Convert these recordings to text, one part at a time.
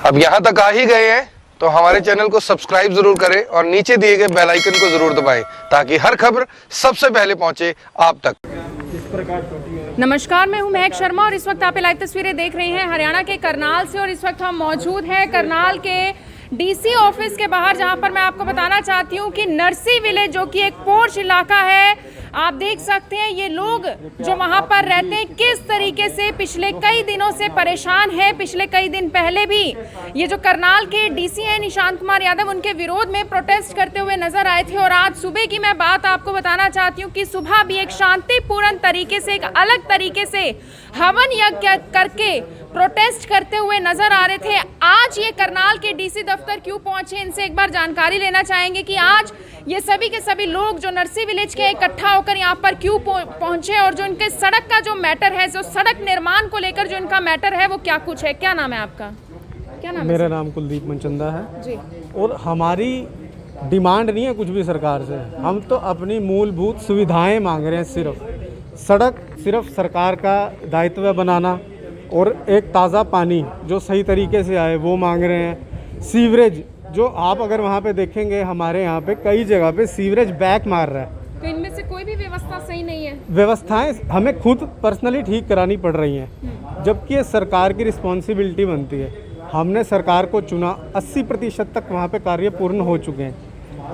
अब यहाँ तक आ ही गए हैं तो हमारे चैनल को सब्सक्राइब जरूर करें और नीचे दिए गए बेल आइकन को जरूर दबाएं ताकि हर खबर सबसे पहले पहुंचे आप तक। नमस्कार, मैं हूं महक शर्मा और इस वक्त आप लाइव तस्वीरें देख रहे हैं हरियाणा के करनाल से। और इस वक्त हम मौजूद हैं करनाल के डीसी ऑफिस के बाहर, जहां पर मैं आपको बताना चाहती हूं कि नरसी विलेज जो कि एक पोर्श इलाका है, आप देख सकते हैं ये लोग जो वहां पर रहते हैं किस तरीके से पिछले कई दिनों से परेशान है। पिछले कई दिन पहले भी ये जो करनाल के डीसी हैं निशांत कुमार यादव, उनके विरोध में प्रोटेस्ट करते हुए नजर आए थे। और आज सुबह की मैं बात आपको बताना चाहती हूँ कि सुबह भी एक शांतिपूर्ण तरीके से, एक अलग तरीके से हवन यज्ञ करके प्रोटेस्ट करते हुए नजर आ रहे थे। आज ये करनाल के डीसी दफ्तर क्यों पहुंचे, इनसे एक बार जानकारी लेना चाहेंगे कि आज ये सभी के सभी लोग जो नरसी विलेज के इकट्ठा होकर यहाँ पर क्यों पहुंचे और जो इनके सड़क का जो मैटर है, जो सड़क निर्माण को लेकर जो इनका मैटर है वो क्या कुछ है। क्या नाम है आपका? क्या नाम है? मेरा नाम कुलदीप मनचंदा है जी। और हमारी डिमांड नहीं है कुछ भी सरकार से, हम तो अपनी मूलभूत सुविधाएं मांग रहे हैं। सड़क सिर्फ सरकार का दायित्व है बनाना, और एक ताज़ा पानी जो सही तरीके से आए वो मांग रहे हैं। सीवरेज जो आप अगर वहाँ पे देखेंगे, हमारे यहाँ पे कई जगह पे सीवरेज बैक मार रहा है, तो इनमें से कोई भी व्यवस्था सही नहीं है। व्यवस्थाएं हमें खुद पर्सनली ठीक करानी पड़ रही हैं, जबकि ये सरकार की रिस्पॉन्सिबिलिटी बनती है। हमने सरकार को चुना, 80% तक वहाँ पे कार्य पूर्ण हो चुके हैं,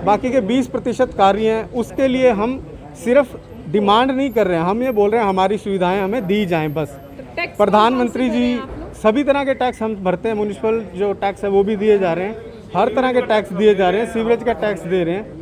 बाकी के 20% कार्य हैं, उसके लिए हम सिर्फ डिमांड नहीं कर रहे हैं, हम ये बोल रहे हैं हमारी सुविधाएं हमें दी जाएं बस। प्रधानमंत्री जी सभी तरह के टैक्स हम भरते हैं, म्यूनिसिपल जो टैक्स है वो भी दिए जा रहे हैं, हर तरह के टैक्स दिए जा रहे हैं, सीवरेज का टैक्स दे रहे हैं,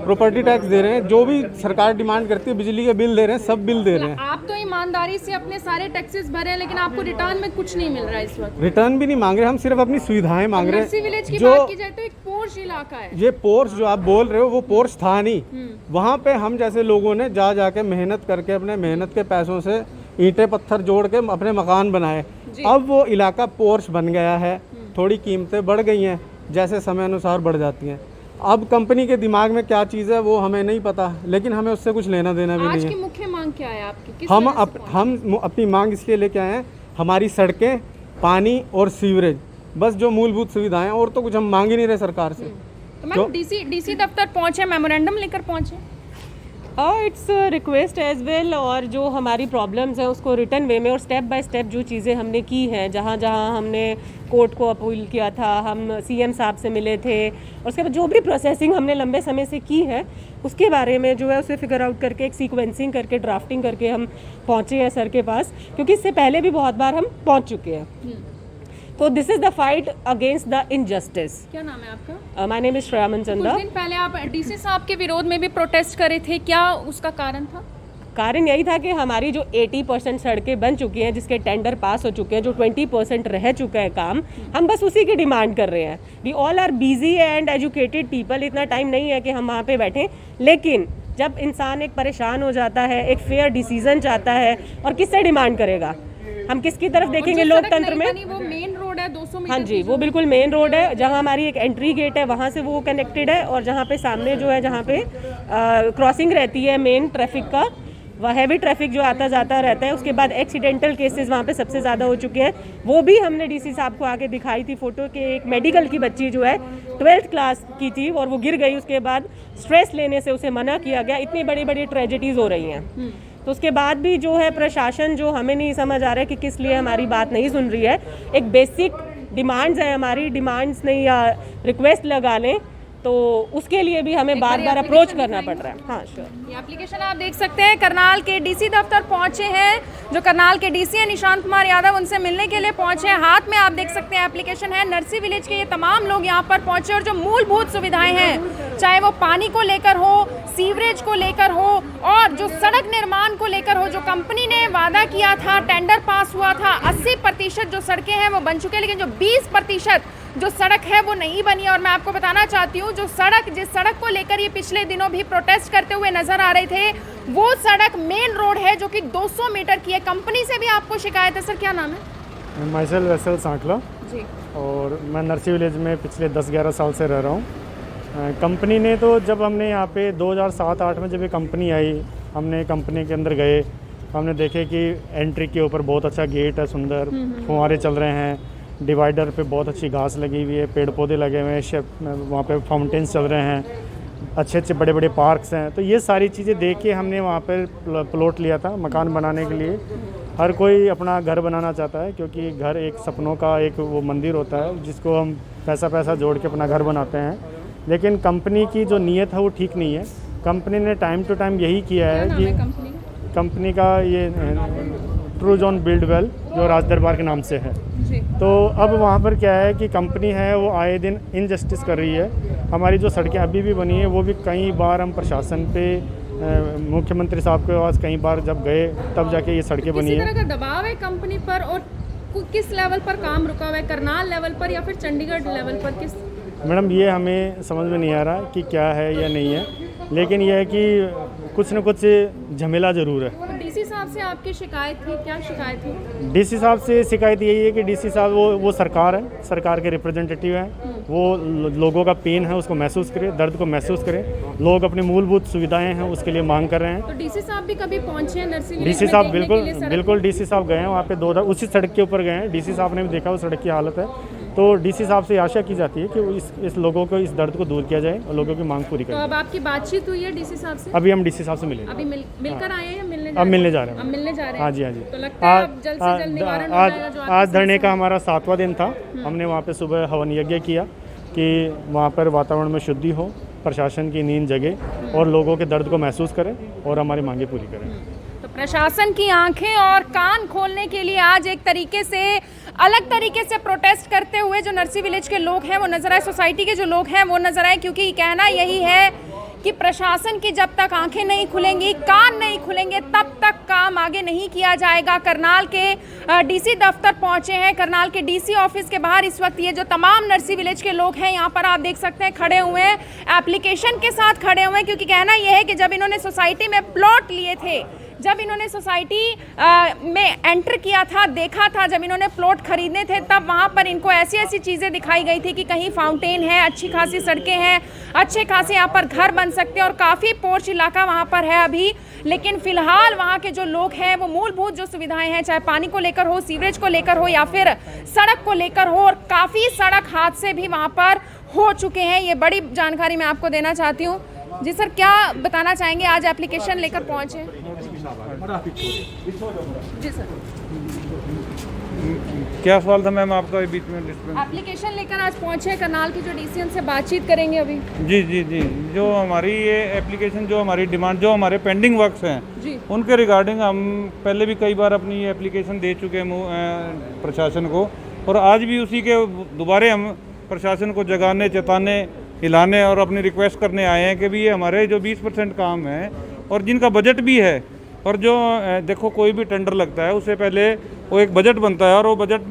प्रॉपर्टी टैक्स दे रहे हैं, जो भी सरकार डिमांड करती है, बिजली के बिल दे रहे हैं, सब बिल दे रहे हैं। आप तो ईमानदारी से अपने सारे टैक्सेस भरे हैं, लेकिन आपको रिटर्न में कुछ नहीं मिल रहा है इस वक्त। रिटर्न भी नहीं मांग रहे, हम सिर्फ अपनी सुविधाएं मांग रहे नरसी विलेज हैं। की बात की जाए तो एक पोर्श इलाका है। ये पोर्श जो आप बोल रहे हो वो पोर्श था नहीं, वहाँ पे हम जैसे लोगों ने जा जाके मेहनत करके अपने मेहनत के पैसों से ईंटें पत्थर जोड़ के अपने मकान बनाए। अब वो इलाका पोर्श बन गया है, थोड़ी कीमतें बढ़ गई हैं, जैसे समय अनुसार बढ़ जाती हैं। अब कंपनी के दिमाग में क्या चीज़ है वो हमें नहीं पता, लेकिन हमें उससे कुछ लेना देना भी नहीं है। आज की मुख्य मांग क्या है आपकी? हम अपनी मांग इसलिए लेके आए हैं, हमारी सड़कें, पानी और सीवरेज, बस जो मूलभूत सुविधाएं, और तो कुछ हम मांग ही नहीं रहे सरकार से। तो मैम डीसी दफ्तर पहुंचे, मेमोरेंडम लेकर पहुंचे? इट्स रिक्वेस्ट एज वेल, और जो हमारी प्रॉब्लम्स हैं उसको रिटर्न वे में और स्टेप बाय स्टेप जो चीज़ें हमने की हैं, जहाँ जहाँ हमने कोर्ट को अपील किया था, हम सीएम साहब से मिले थे, और उसके बाद जो भी प्रोसेसिंग हमने लंबे समय से की है उसके बारे में जो है उसे फिगर आउट करके एक सीक्वेंसिंग करके ड्राफ्टिंग करके हम पहुँचे हैं सर के पास, क्योंकि इससे पहले भी बहुत बार हम पहुँच चुके हैं। तो this is the fight against the injustice. क्या नाम है आपका? My name is Shreya Manchanda. कुछ दिन पहले आप डीसी साहब के विरोध में भी प्रोटेस्ट करे थे, क्या उसका कारण था? कारण यही था कि हमारी जो 80% सड़कें बन चुकी हैं, जिसके टेंडर पास हो चुके हैं, जो 20% रह चुका है काम, हम बस उसी की डिमांड कर रहे हैं। We all are busy and educated people, इतना टाइम नहीं है कि हम वहाँ पे बैठें, लेकिन जब इंसान एक परेशान हो जाता है, एक फेयर डिसीजन चाहता है, और किससे डिमांड करेगा, हम किसकी तरफ देखेंगे? लोकतंत्र में वो मेन रोड है 200 मीटर। हाँ जी, वो बिल्कुल मेन रोड है, जहाँ हमारी एक एंट्री गेट है वहाँ से वो कनेक्टेड है, और जहाँ पे सामने जो है, जहाँ पे क्रॉसिंग रहती है मेन ट्रैफिक का, वह हैवी ट्रैफिक जो आता जाता रहता है। उसके बाद एक्सीडेंटल केसेस वहाँ पे सबसे ज़्यादा हो चुके हैं, वो भी हमने डीसी साहब को आके दिखाई थी फोटो के। एक मेडिकल की बच्ची जो है 12th क्लास की थी और वो गिर गई, उसके बाद स्ट्रेस लेने से उसे मना किया गया। इतनी बड़ी बड़ी ट्रेजेडीज़ हो रही हैं, तो उसके बाद भी जो है प्रशासन जो हमें नहीं समझ आ रहा है कि किस लिए हमारी बात नहीं सुन रही है। एक बेसिक डिमांड्स है हमारी, डिमांड्स नहीं या रिक्वेस्ट लगा लें, तो उसके लिए भी हमें बार बार अप्रोच करना पड़ रहा है। हाँ श्योर। ये एप्लीकेशन आप देख सकते हैं, करनाल के डीसी दफ्तर पहुंचे हैं, जो करनाल के डीसी हैं निशांत कुमार यादव, उनसे मिलने के लिए पहुंचे हैं। हाथ में आप देख सकते हैं एप्लीकेशन है। नरसी विलेज के ये तमाम लोग यहाँ पर पहुंचे और जो मूलभूत सुविधाएं हैं, चाहे वो पानी को लेकर हो, सीवरेज को लेकर हो, और जो सड़क निर्माण को लेकर हो, जो कंपनी ने वादा किया था, टेंडर पास हुआ था, 80% जो सड़कें हैं वो बन चुके हैं, लेकिन जो 20% जो सड़क है वो नहीं बनी। और मैं आपको बताना चाहती हूँ, जिस सड़क को लेकर ये पिछले दिनों भी प्रोटेस्ट करते हुए नजर आ रहे थे, वो सड़क मेन रोड है जो कि 200 मीटर की है। कंपनी से भी आपको शिकायत है। सर क्या नाम है? माइसेल वैसल सांकला जी। और मैं नरसी विलेज में पिछले 10-11 साल से रह रहा हूँ। कंपनी ने तो जब हमने यहाँ पे 2007-8 में जब ये कंपनी आई, हमने कंपनी के अंदर गए, हमने देखे कि एंट्री के ऊपर बहुत अच्छा गेट है, सुंदर फुहारे चल रहे हैं, डिवाइडर पे बहुत अच्छी घास लगी हुई है, पेड़ पौधे लगे हुए हैं, वहाँ पे फाउंटेन्स चल रहे हैं, अच्छे अच्छे बड़े बड़े पार्क्स हैं। तो ये सारी चीज़ें देख के हमने वहाँ पर प्लॉट लिया था मकान बनाने के लिए। हर कोई अपना घर बनाना चाहता है, क्योंकि घर एक सपनों का एक वो मंदिर होता है जिसको हम पैसा जोड़ के अपना घर बनाते हैं। लेकिन कंपनी की जो नीयत है वो ठीक नहीं है। कंपनी ने टाइम टू टाइम यही किया है कि कंपनी का ये ट्रू जोन बिल्ड वेल जो राजदरबार के नाम से है। तो अब वहाँ पर क्या है कि कंपनी है वो आए दिन इनजस्टिस कर रही है। हमारी जो सड़कें अभी भी बनी है वो भी कई बार हम प्रशासन पे मुख्यमंत्री साहब के पास कई बार जब गए तब जाके ये सड़कें बनी है। किसी तरह का दबाव है कंपनी पर, और किस लेवल पर काम रुका हुआ है, करनाल लेवल पर या फिर चंडीगढ़ लेवल पर, किस? मैडम ये हमें समझ में नहीं आ रहा कि क्या है या नहीं है, लेकिन यह है कि कुछ न कुछ झमेला ज़रूर है। तो डीसी साहब से आपकी शिकायत थी, क्या शिकायत थी? डीसी साहब से शिकायत यही है कि डीसी साहब वो सरकार है, सरकार के रिप्रेजेंटेटिव हैं। वो लोगों का पेन है उसको महसूस करें, दर्द को महसूस करें। लोग अपनी मूलभूत सुविधाएं हैं उसके लिए मांग कर रहे हैं। तो डीसी साहब भी कभी पहुंचे हैं नरसी विलेज डीसी में साहब देखने के लिए सड़क? बिल्कुल डीसी साहब गए हैं वहाँ पे 2 उसी सड़क के ऊपर गए हैं। डीसी साहब ने भी देखा वो सड़क की हालत है। तो डीसी साहब से आशा की जाती है कि वो इस लोगों को इस दर्द को दूर किया जाए और लोगों की मांग पूरी तो करें। अब आपकी बातचीत हुई है डीसी साहब से? अभी हम डीसी साहब से मिलेंगे। अभी मिलकर आए हैं या मिलने अब मिलने जा रहे हैं। अब मिलने जा रहे हैं। हाँ जी, हाँ जी। तो लगता है अब जल्द से जल्द निवारण हो जाएगा जो आपकी आज धरने समस्या का हमारा 7वां दिन था। हमने वहाँ पे सुबह हवन यज्ञ किया कि वहाँ पर वातावरण में शुद्धि हो, प्रशासन की नींद जगे और लोगों के दर्द को महसूस करें और हमारी मांगे पूरी करें। तो प्रशासन की आंखें और कान खोलने के लिए आज एक तरीके से अलग तरीके से प्रोटेस्ट करते हुए जो नरसी विलेज के लोग हैं वो नजर आए, सोसाइटी के जो लोग हैं वो नजर आए, क्योंकि कहना यही है कि प्रशासन की जब तक आंखें नहीं खुलेंगी, कान नहीं खुलेंगे, तब तक काम आगे नहीं किया जाएगा। करनाल के डीसी दफ्तर पहुंचे हैं। करनाल के डीसी ऑफिस के बाहर इस वक्त ये जो तमाम नरसी विलेज के लोग हैं यहाँ पर आप देख सकते हैं खड़े हुए हैं, एप्लीकेशन के साथ खड़े हुए हैं, क्योंकि कहना यह है कि जब इन्होंने सोसाइटी में प्लॉट लिए थे, जब इन्होंने सोसाइटी में एंटर किया था, देखा था, जब इन्होंने प्लॉट खरीदने थे, तब वहाँ पर इनको ऐसी ऐसी चीज़ें दिखाई गई थी कि कहीं फाउंटेन है, अच्छी खासी सड़कें हैं, अच्छे खासे यहाँ पर घर बन सकते हैं और काफ़ी पोर्च इलाका वहाँ पर है अभी। लेकिन फिलहाल वहाँ के जो लोग हैं वो मूलभूत जो सुविधाएं हैं, चाहे पानी को लेकर हो, सीवरेज को लेकर हो या फिर सड़क को लेकर हो, और काफ़ी सड़क हादसे भी वहाँ पर हो चुके हैं। ये बड़ी जानकारी मैं आपको देना चाहती हूँ। जी सर, क्या बताना चाहेंगे? आज एप्लीकेशन लेकर पहुंचे। जी सर, क्या सवाल था मैम आपका बीच में? एप्लीकेशन लेकर आज पहुंचे करनाल की जो डीसी, उनसे बातचीत करेंगे अभी। जी जी जी, जो हमारी ये एप्लीकेशन, जो हमारी डिमांड, जो हमारे पेंडिंग वर्क्स हैं जी, उनके रिगार्डिंग हम पहले भी कई बार अपनी ये एप्लीकेशन दे चुके हैं प्रशासन को, और आज भी उसी के दोबारे हम प्रशासन को जगाने, चेताने, हिलाने और अपनी रिक्वेस्ट करने आए हैं कि भी ये हमारे जो 20% काम है और जिनका बजट भी है, और जो देखो कोई भी टेंडर लगता है उससे पहले वो एक बजट बनता है, और वो बजट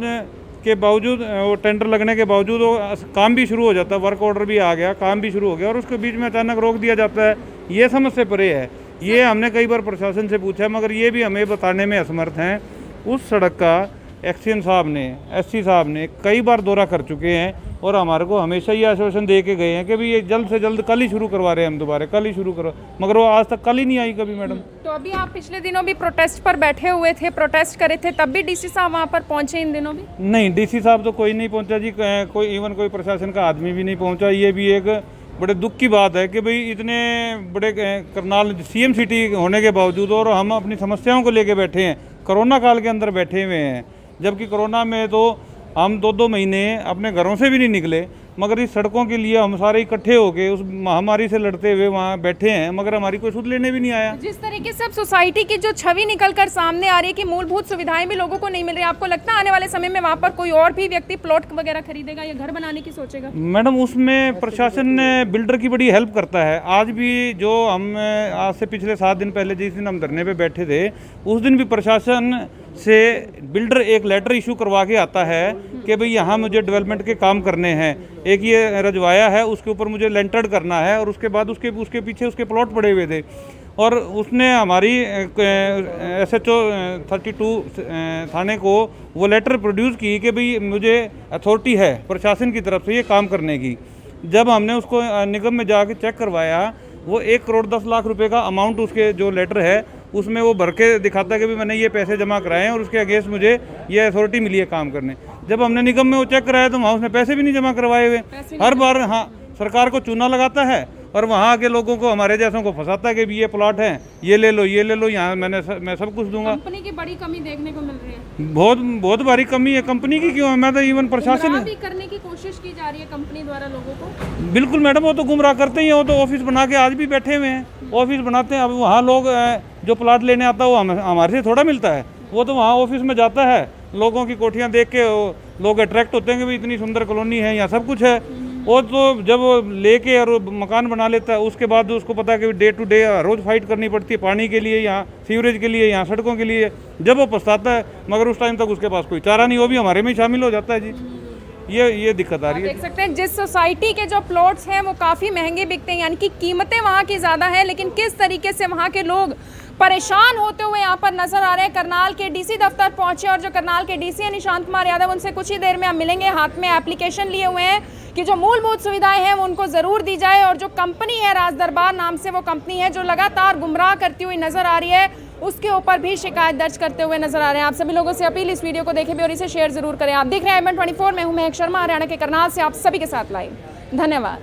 के बावजूद, वो टेंडर लगने के बावजूद वो काम भी शुरू हो जाता है, वर्क ऑर्डर भी आ गया, काम भी शुरू हो गया, और उसके बीच में अचानक रोक दिया जाता है। ये समझ से परे है। ये हमने कई बार प्रशासन से पूछा, मगर ये भी हमें बताने में असमर्थ हैं। उस सड़क का एक्सीएम साहब ने, एससी साहब ने कई बार दौरा कर चुके हैं और हमारे को हमेशा ये आश्वासन दे के गए हैं कि भी ये जल्द से जल्द कल ही शुरू करवा रहे हैं, हम दोबारा कल ही शुरू करो, मगर वो आज तक कल ही नहीं आई कभी मैडम। तो अभी आप पिछले दिनों भी प्रोटेस्ट पर बैठे हुए थे, प्रोटेस्ट करे थे, तब भी डीसी साहब वहाँ पर पहुंचे इन दिनों भी? नहीं, डीसी साहब तो कोई नहीं पहुंचा जी, कोई इवन कोई प्रशासन का आदमी भी नहीं पहुंचा। ये भी एक बड़े दुख की बात है कि भाई इतने बड़े करनाल सीएम सिटी होने के बावजूद और हम अपनी समस्याओं को लेके बैठे हैं, कोरोना काल के अंदर बैठे हुए हैं, जबकि कोरोना में तो हम 2-2 महीने अपने घरों से भी नहीं निकले, मगर इस सड़कों के लिए हम सारे इकट्ठे होके उस महामारी से लड़ते हुए वहाँ बैठे हैं, मगर हमारी कोई सुध लेने भी नहीं आया। जिस तरीके से अब सोसाइटी की जो छवि निकल कर सामने आ रही है कि मूलभूत सुविधाएं भी लोगों को नहीं मिल रही, आपको लगता है आने वाले समय में वहाँ पर कोई और भी व्यक्ति प्लॉट वगैरह खरीदेगा या घर बनाने की सोचेगा? मैडम, उसमें प्रशासन ने बिल्डर की बड़ी हेल्प करता है। आज भी जो हम आज से पिछले 7 दिन पहले जिस दिन हम धरने पे बैठे थे, उस दिन भी प्रशासन से बिल्डर एक लेटर इशू करवा के आता है कि भाई यहाँ मुझे डेवलपमेंट के काम करने हैं, एक ये रजवाया है उसके ऊपर मुझे लेंटर्ड करना है, और उसके बाद उसके पीछे उसके प्लॉट पड़े हुए थे, और उसने हमारी SHO 32 थाने को वो लेटर प्रोड्यूस की कि भाई मुझे अथॉरिटी है प्रशासन की तरफ से ये काम करने की। जब हमने उसको निगम में जाके चेक करवाया, वो 1 करोड़ 10 लाख रुपए का अमाउंट उसके जो लेटर है उसमें वो भर के दिखाता है कि भी मैंने ये पैसे जमा कराए हैं और उसके अगेंस्ट मुझे ये अथॉरिटी मिली है काम करने। जब हमने निगम में वो चेक कराया तो वहाँ उसने पैसे भी नहीं जमा करवाए हुए। हर बार हाँ सरकार को चूना लगाता है और वहाँ के लोगों को, हमारे जैसों को फंसाता है कि भी ये प्लॉट है, ये ले लो, ये ले लो, यहाँ मैं सब कुछ दूंगा। कंपनी की बड़ी कमी देखने को मिल रही है, बहुत भारी कमी है। कंपनी की क्यों है? मैं तो इवन प्रशासन गुमराह भी करने की कोशिश की जा रही है कंपनी द्वारा लोगों को। बिल्कुल मैडम, वो तो गुमराह करते ही हैं। वो तो ऑफिस बना के आज भी बैठे हुए हैं, ऑफिस बनाते हैं। अब वहाँ लोग जो प्लाट लेने आता है वो हमारे से थोड़ा मिलता है। वो तो वहाँ ऑफिस में जाता है, लोगों की कोठियाँ देख के लोग अट्रैक्ट होते हैं कि भाई इतनी सुंदर कॉलोनी है, यहाँ सब कुछ है। वो तो जब वो लेके और मकान बना लेता है उसके बाद उसको पता है कि डे टू डे रोज़ फाइट करनी पड़ती है पानी के लिए, यहाँ सीवरेज के लिए, यहाँ सड़कों के लिए। जब वो पछताता है, मगर उस टाइम तक उसके पास कोई चारा नहीं, वो भी हमारे में शामिल हो जाता है जी। ये दिक्कत आ रही है। देख सकते हैं जिस सोसाइटी के जो प्लॉट्स हैं वो काफ़ी महंगे बिकते हैं, यानी कि कीमतें वहाँ की ज़्यादा हैं, लेकिन किस तरीके से वहाँ के लोग परेशान होते हुए यहाँ पर नजर आ रहे हैं। करनाल के डीसी दफ्तर पहुंचे और जो करनाल के डीसी हैं निशांत कुमार यादव, उनसे कुछ ही देर में हम मिलेंगे। हाथ में एप्लीकेशन लिए हुए हैं कि जो मूलभूत सुविधाएं हैं वो उनको ज़रूर दी जाए। और जो कंपनी है, राज दरबार नाम से वो कंपनी है जो लगातार गुमराह करती हुई नजर आ रही है, उसके ऊपर भी शिकायत दर्ज करते हुए नजर आ रहे हैं। आप सभी लोगों से अपील, इस वीडियो को देखें भी और इसे शेयर जरूर करें। आप देख रहे हैं IMN24, मैं हूं महक शर्मा, हरियाणा के करनाल से आप सभी के साथ लाइव। धन्यवाद।